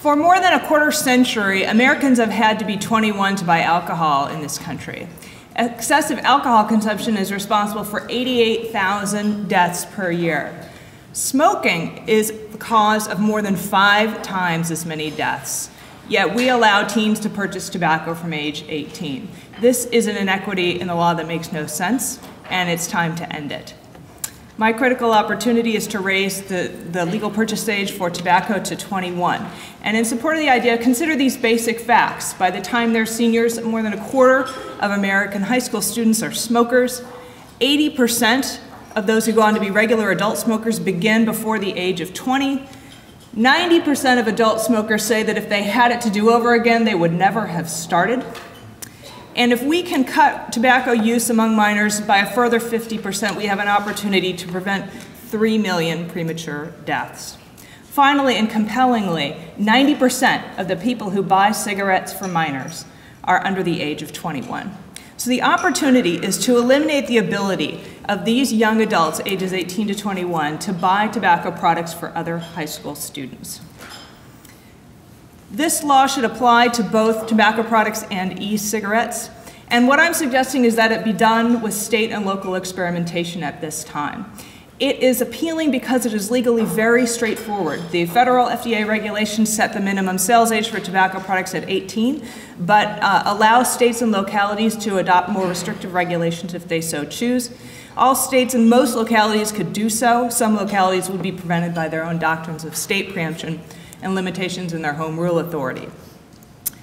For more than a quarter century, Americans have had to be 21 to buy alcohol in this country. Excessive alcohol consumption is responsible for 88,000 deaths per year. Smoking is the cause of more than 5 times as many deaths. Yet we allow teens to purchase tobacco from age 18. This is an inequity in the law that makes no sense, and it's time to end it. My critical opportunity is to raise the legal purchase age for tobacco to 21. And in support of the idea, consider these basic facts. By the time they're seniors, more than a quarter of American high school students are smokers. 80% of those who go on to be regular adult smokers begin before the age of 20. 90% of adult smokers say that if they had it to do over again, they would never have started. And if we can cut tobacco use among minors by a further 50%, we have an opportunity to prevent 3 million premature deaths. Finally and compellingly, 90% of the people who buy cigarettes for minors are under the age of 21. So the opportunity is to eliminate the ability of these young adults, ages 18 to 21, to buy tobacco products for other high school students. This law should apply to both tobacco products and e-cigarettes. And what I'm suggesting is that it be done with state and local experimentation at this time. It is appealing because it is legally very straightforward. The federal FDA regulations set the minimum sales age for tobacco products at 18, but allow states and localities to adopt more restrictive regulations if they so choose. All states and most localities could do so. Some localities would be prevented by their own doctrines of state preemption and limitations in their home rule authority.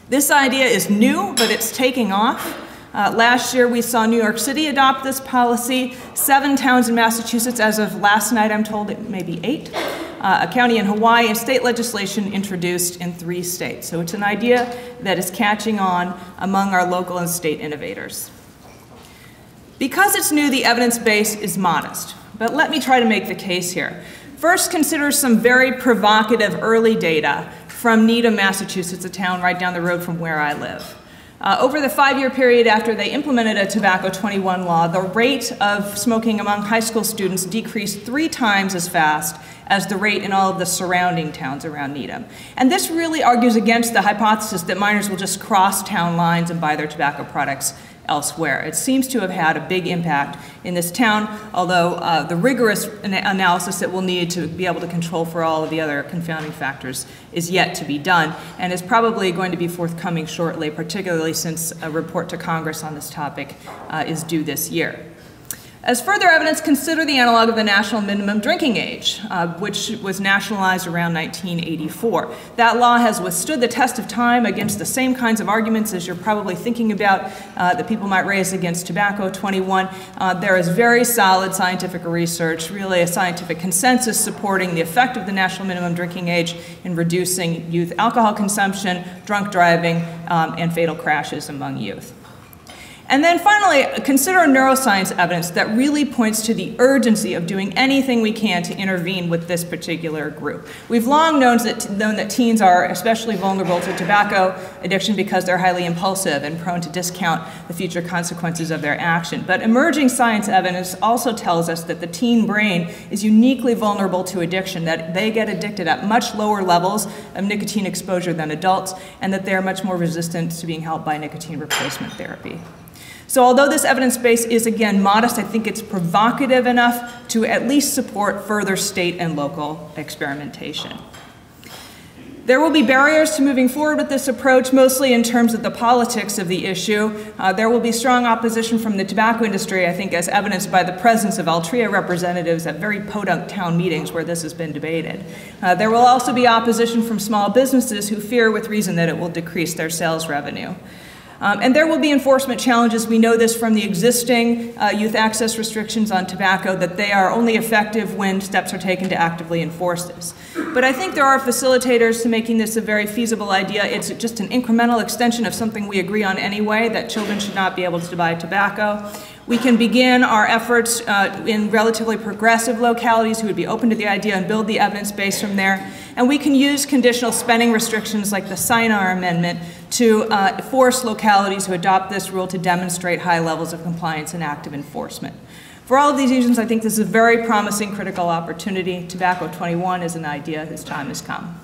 This idea is new, but it's taking off. Last year, we saw New York City adopt this policy, 7 towns in Massachusetts, as of last night, I'm told it may be 8, a county in Hawaii, and state legislation introduced in 3 states. So it's an idea that is catching on among our local and state innovators. Because it's new, the evidence base is modest, but let me try to make the case here. First, consider some very provocative early data from Needham, Massachusetts, a town right down the road from where I live. Over the 5-year period after they implemented a Tobacco 21 law, the rate of smoking among high school students decreased 3 times as fast as the rate in all of the surrounding towns around Needham. And this really argues against the hypothesis that minors will just cross town lines and buy their tobacco products elsewhere. It seems to have had a big impact in this town, although the rigorous analysis that we'll need to be able to control for all of the other confounding factors is yet to be done, and is probably going to be forthcoming shortly, particularly since a report to Congress on this topic is due this year. As further evidence, consider the analog of the national minimum drinking age, which was nationalized around 1984. That law has withstood the test of time against the same kinds of arguments as you're probably thinking about that people might raise against Tobacco 21. There is very solid scientific research, really a scientific consensus supporting the effect of the national minimum drinking age in reducing youth alcohol consumption, drunk driving, and fatal crashes among youth. And then finally, consider neuroscience evidence that really points to the urgency of doing anything we can to intervene with this particular group. We've long known that teens are especially vulnerable to tobacco addiction because they're highly impulsive and prone to discount the future consequences of their action. But emerging science evidence also tells us that the teen brain is uniquely vulnerable to addiction, that they get addicted at much lower levels of nicotine exposure than adults, and that they're much more resistant to being helped by nicotine replacement therapy. So although this evidence base is, again, modest, I think it's provocative enough to at least support further state and local experimentation. There will be barriers to moving forward with this approach, mostly in terms of the politics of the issue. There will be strong opposition from the tobacco industry, I think, as evidenced by the presence of Altria representatives at very podunk town meetings where this has been debated. There will also be opposition from small businesses who fear with reason that it will decrease their sales revenue. And there will be enforcement challenges. We know this from the existing youth access restrictions on tobacco, that they are only effective when steps are taken to actively enforce this. But I think there are facilitators to making this a very feasible idea. It's just an incremental extension of something we agree on anyway, that children should not be able to buy tobacco. We can begin our efforts in relatively progressive localities who would be open to the idea and build the evidence base from there. And we can use conditional spending restrictions like the Sinar Amendment to force localities who adopt this rule to demonstrate high levels of compliance and active enforcement. For all of these reasons, I think this is a very promising critical opportunity. Tobacco 21 is an idea whose time has come.